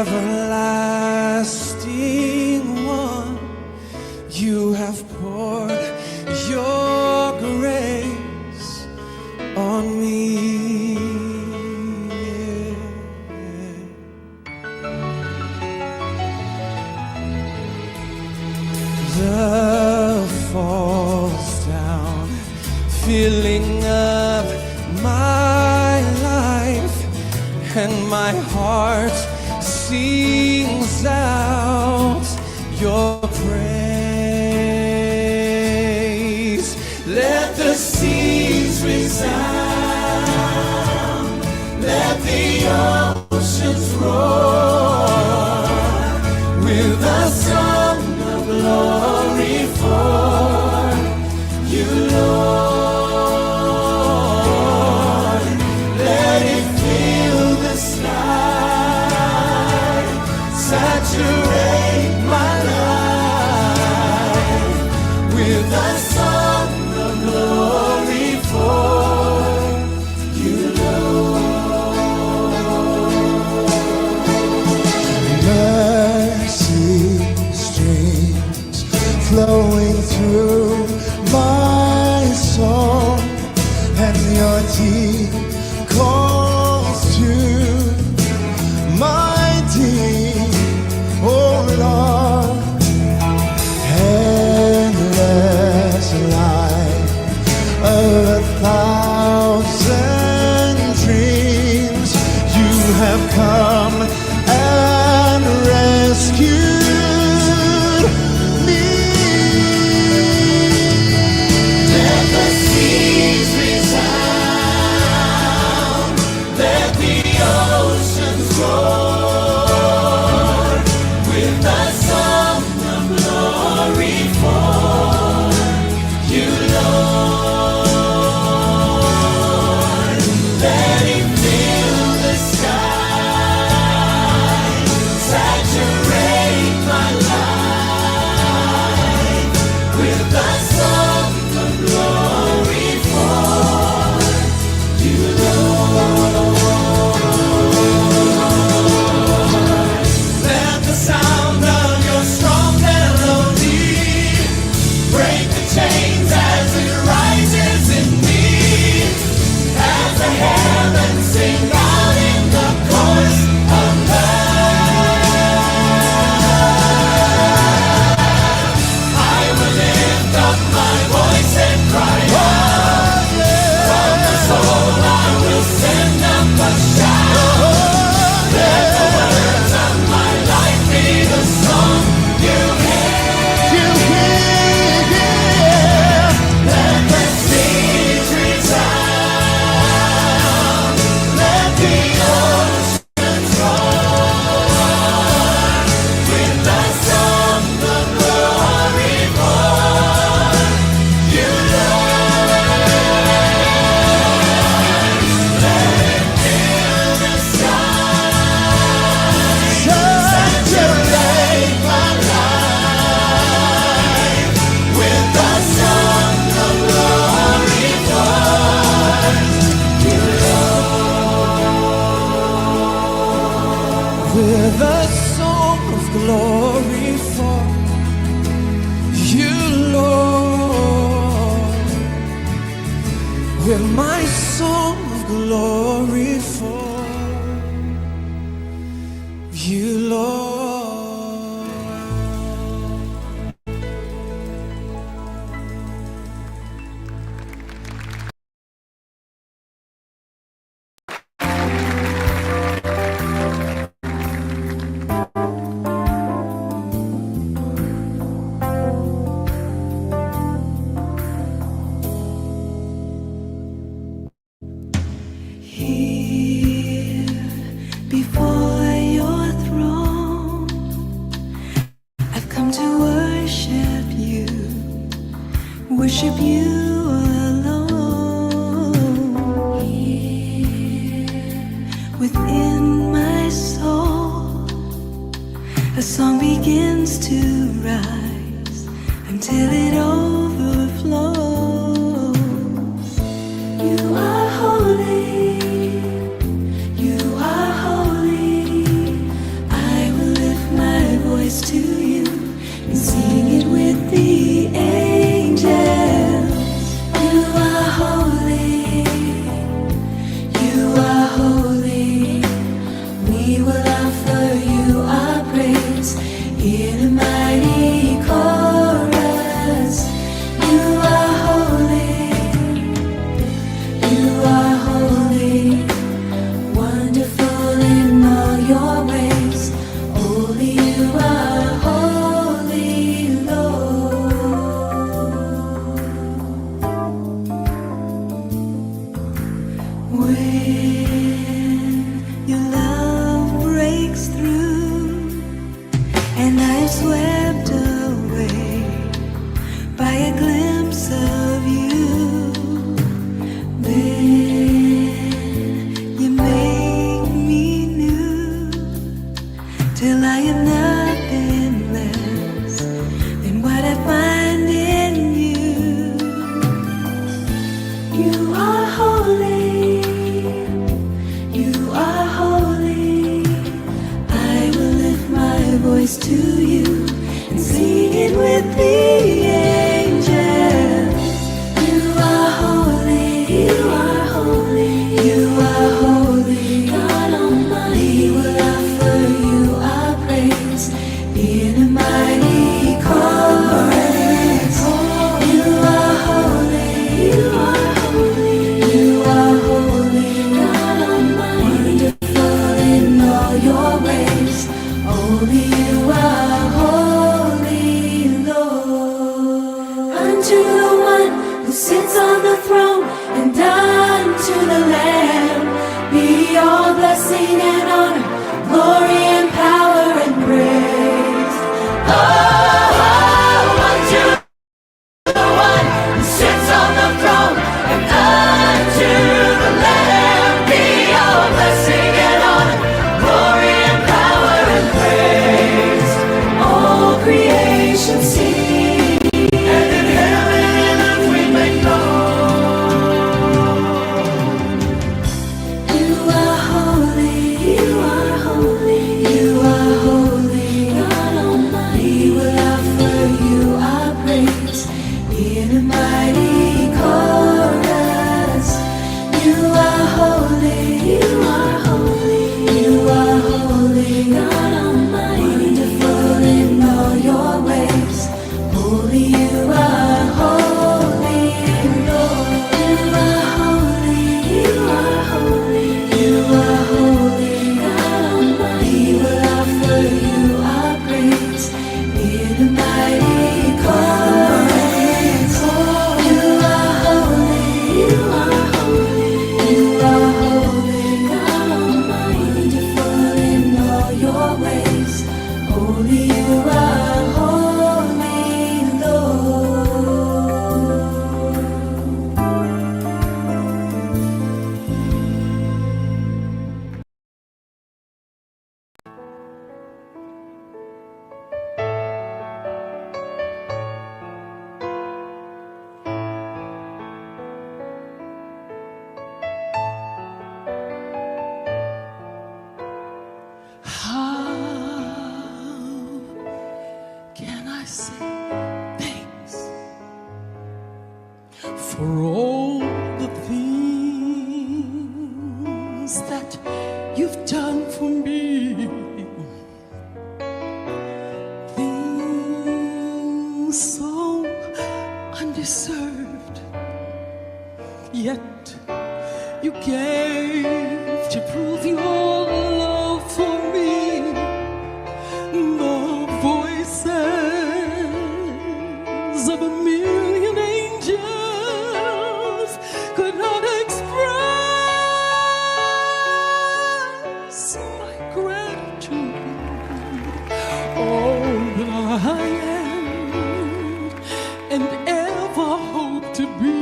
everlasting one, you have poured your grace on me. Love falls down, filling up my life, and my heart sings out your praise. Let the seas resound, let the oceans roar, with a song of glory for you, Lord. Let it fill the sky, saturate my life, with a song of glory for you, Lord. Mercy streams flowing through my soul, and your deep calls to my deep, oh Lord. Endless life of 1,000 dreams, you have come and rescued me. Let the seas resound, let the oceans roar, with a song of glory for you, Lord. Let it fill the sky, saturate my life, with a song of glory for you, Lord. Let the sound of your strong melody break the chains as it rises in me, as the heavens sing out in the chorus of love. I will lift up my voice and cry out. From the soul I will send up a shout. Let the words of my life be the song you hear. Let the seas resound, let the oceans roar, with the song of glory for you, Lord. Let it fill the sky, saturate my life, with the song of glory for you, Lord. With a song of glory for you, Lord. With my song of glory for you, Lord. Here before your throne, I've come to worship you alone. Here within my soul, a song begins to rise until it overflows. You are holy, you are holy. I swept away by a glimpse of you. Then you make me new till I am nothing less than what I find in you. You are holy, you are holy. I will lift my voice to you and sing it with the angels. You are holy, you are holy, you are holy. God Almighty, we will offer you our praise in a mighty chorus. You are holy, you are holy, you are holy. God Almighty, wonderful in all your ways. Only you are holy, Lord. Unto the one who sits on the throne and unto the Lamb be all blessing and honor, glory and power and praise. Oh, unto the one who sits on the throne and unto the Lamb be all blessing and honor, glory and power and praise. All creation sing, and in heaven and earth we make known. You are holy, you are holy, you are holy. God Almighty, we will offer you our praise in a mighty chorus. You are holy, you are holy, you are holy. God Almighty, wonderful in all your ways. Holy, you are holy, Lord. You are holy, you are holy, you are holy. God Almighty, will offer you our praise in a mighty chorus. You are holy, you are holy, you are holy. God Almighty, wonderful in all your ways. Holy, you are holy, Lord. How can I say thanks for all the things that you've done for me? Things so undeserved, yet you gave to prove your love for me. The voices of a million angels could not express my gratitude. All that I am and ever hope to be,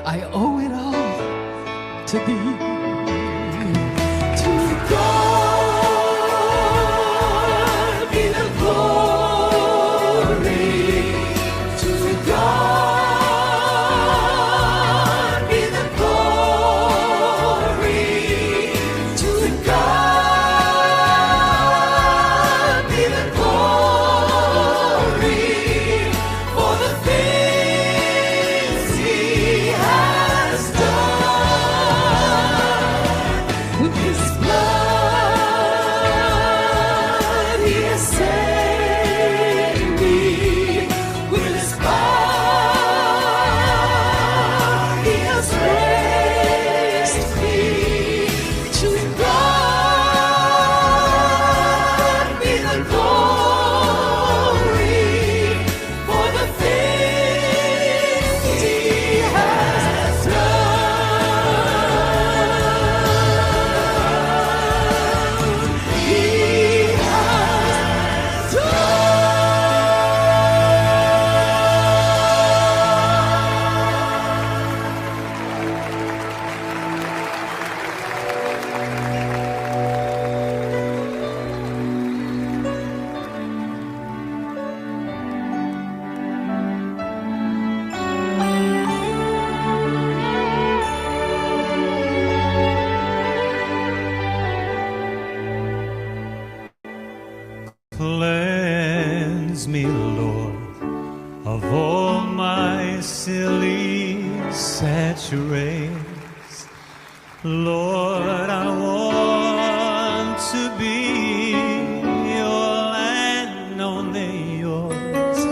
I owe it all to thee. To God be the glory. To God be the glory. To God be the glory for the things He has done. Lord, I want to be all and only yours.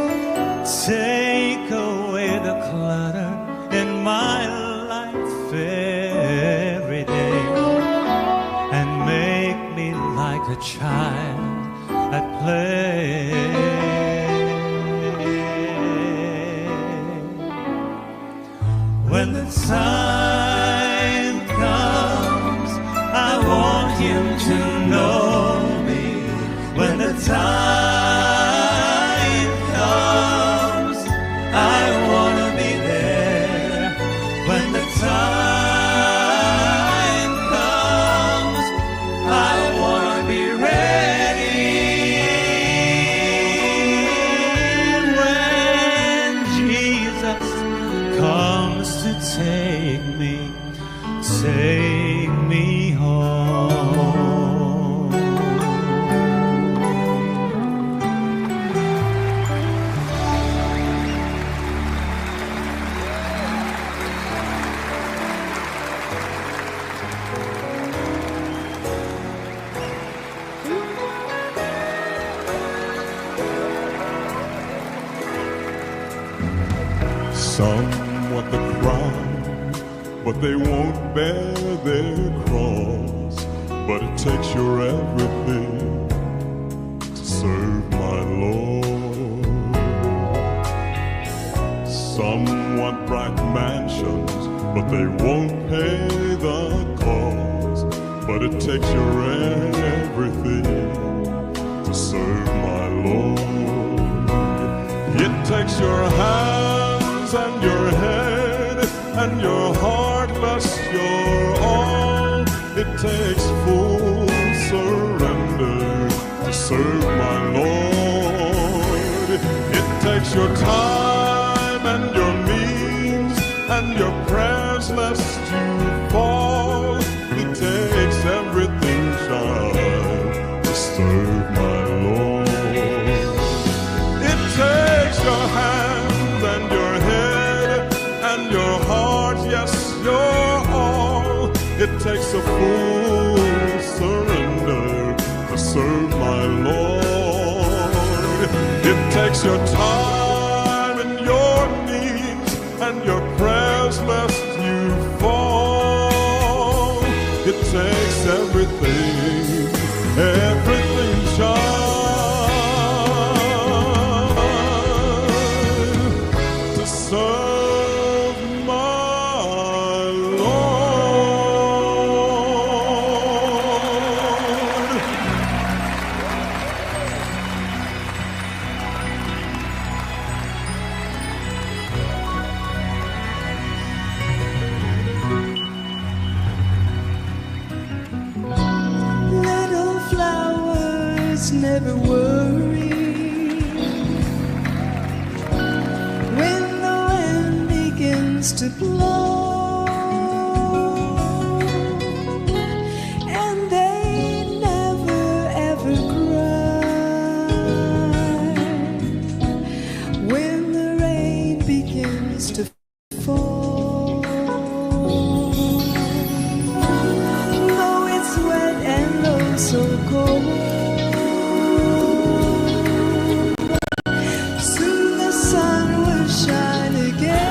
Take away the clutter in my life every day and make me like a child at play. When the time comes, I want him to know me. When the time comes, I want to be there. When the time comes, I want to be ready. When Jesus comes to take me home. Some want the crown, but they won't bear their cross. But it takes your everything to serve my Lord. Some want bright mansions, but they won't pay the cost. But it takes your everything to serve my Lord. It takes your hands and your head and your heart, bless your all. It takes full surrender to serve my Lord. It takes your time and your means and your prayers lest you fall. It takes everything, child, to serve my Lord. It takes your hands and your head and your heart, yes, your all. It takes a full surrender to serve my Lord. It takes your time and your needs and your prayers lest you fall. It takes everything, everything, child, to serve my Lord. Little flowers never worry when the wind begins to blow, and they never ever cry when the rain begins to fall. Though it's wet and oh so cold, soon the sun will shine again.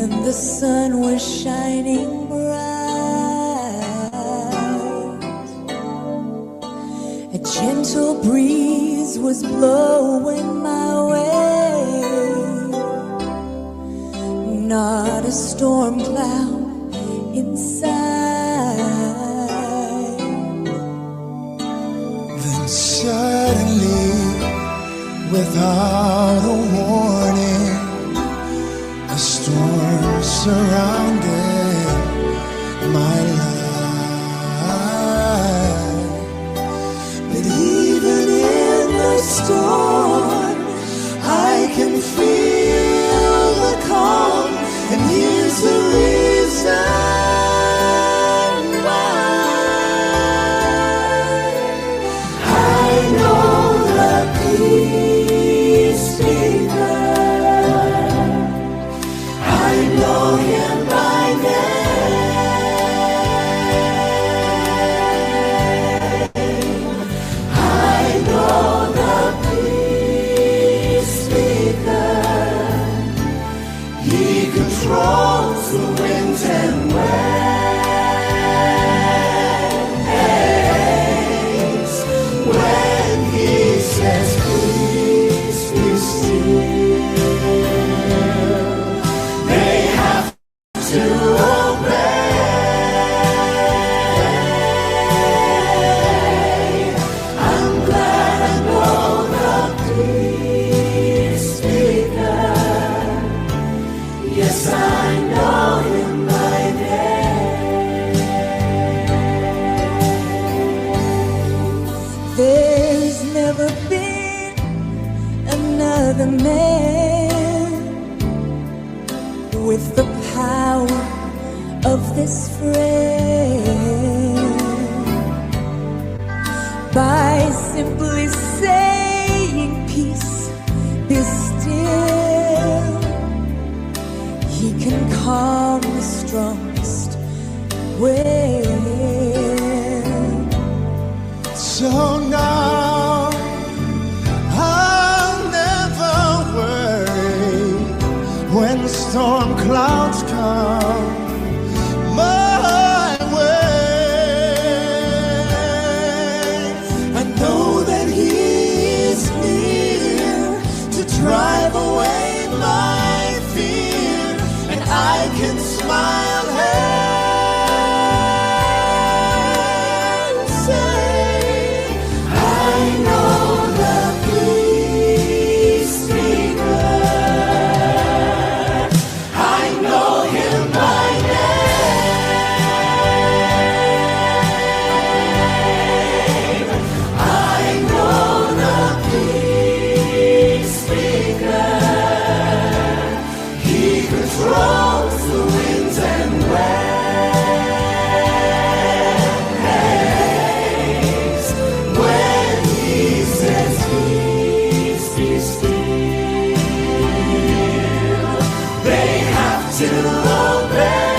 and the sun was shining bright. A gentle breeze was blowing my way, not a storm cloud in sight. Then suddenly, without a warning, a storm surrounded my life. But even in the storm, I can feel the calm, and here's the reason why. I know the peace speaker. I know him by name. I know the peace speaker. He controls the winds and waves. When he says, "Peace, be still," they have to obey. I'm glad I know the peace speaker. Yes, I know him by name. There's never been another man with the power of this friend. By simply saying peace, be still, he can calm the strongest wind. So now I'll never worry when storm clouds come my way. I know that he's near to drive away my fear, and I can smile and say, I know the peace speaker. I know him by name. I know the peace speaker. He controls the winds and waves. When he says, "Peace, be still," they have to obey.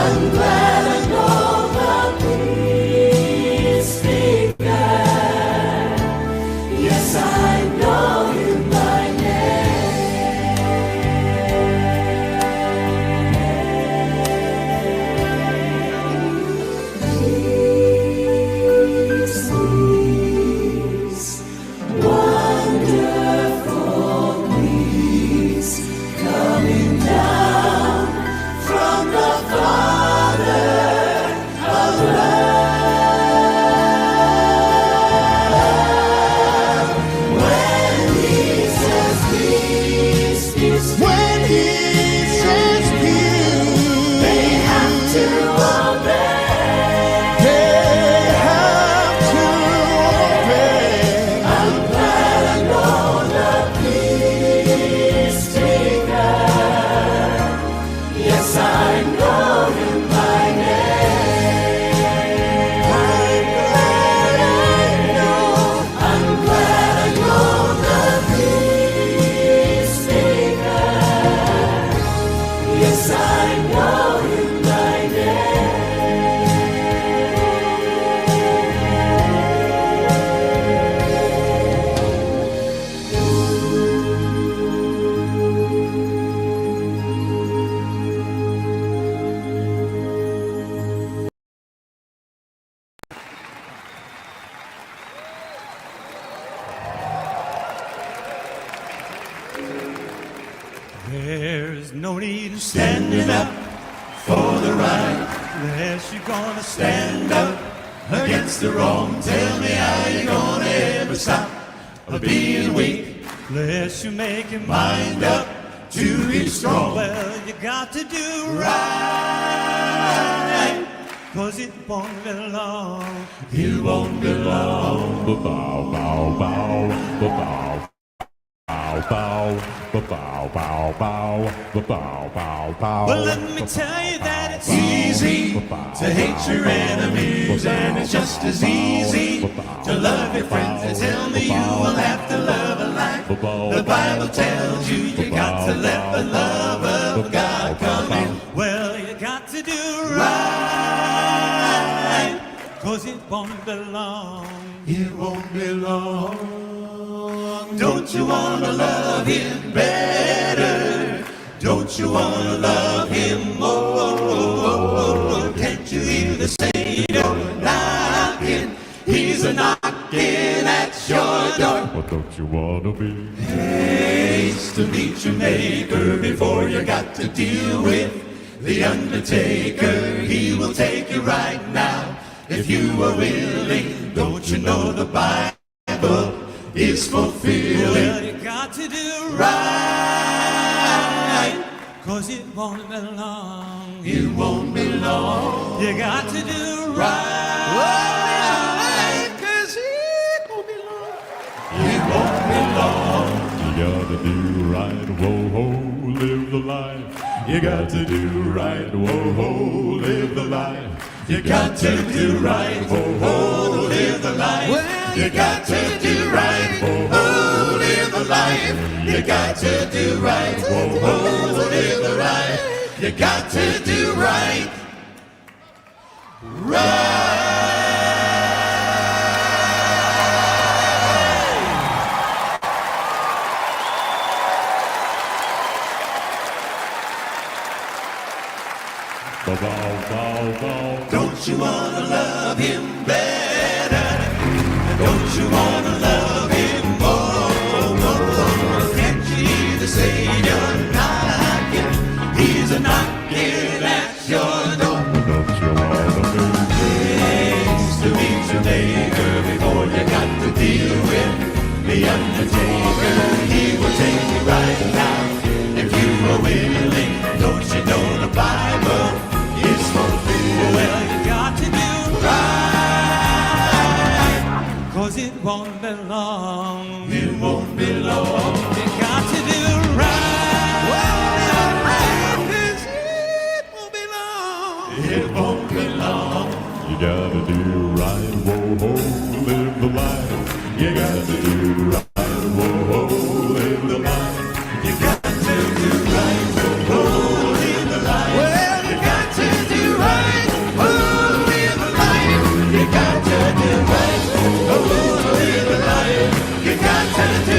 I'm glad I know the peace speaker. Yes, I know him by name. Peace, peace, wonderful peace, coming down from the Father of love. When There's no need in standing up for the right unless you're gonna stand up against the wrong. Tell me how you gonna ever stop being weak unless you make your mind up to be strong. Well, you got to do right, 'cause it won't be long. It won't be long. Bow, bow, bow, bow. Bow, bow, bow, bow, bow, bow, bow, bow. Well, let me tell you that it's easy to hate your enemies, and it's just as easy to love your friends. They tell me you will have to love alike. The Bible tells you you got to let the love of God come in. Well, you got to do right, 'cause it won't be long. It won't be long. Don't you wanna love him better? Don't you wanna love him more? Can't you hear the Savior knocking? He's a knocking at your door. What don't you wanna be? Haste to meet your maker before you got to deal with the undertaker. He will take you right now if you are willing. Don't you know the Bible is fulfilled? Well, you got to do right, 'cause it won't be long. It won't be long. You got to do right, 'cause it won't be long. It won't be long. You gotta do right, whoa, ho, live the life. You got to do right, whoa, ho, live the life. You got to do right, oh, oh, live the life. You got to do right, oh, oh, live the life. You got to do right, oh, oh, live the life. You got to do right, Bow, bow, bow. Don't you wanna love him better? Don't you wanna love him more? Can't you hear the Savior knocking? He's a knocking at your door. Don't you wanna be? Haste to meet your maker before you got to deal with the undertaker. He will take you right now if you are willing. Don't you know the Bible is fulfilled? Well, you got to do right, 'cause it won't be long. It won't be long. You got to do right, 'cause it won't be long. It won't be long. You gotta do right, whoa, ho, live the life. You gotta do right, whoa, ho, live the life. You got to do right, oh, live the life. Well, you got to do right, oh, live the life. You got to do right, oh, live the life. You got to do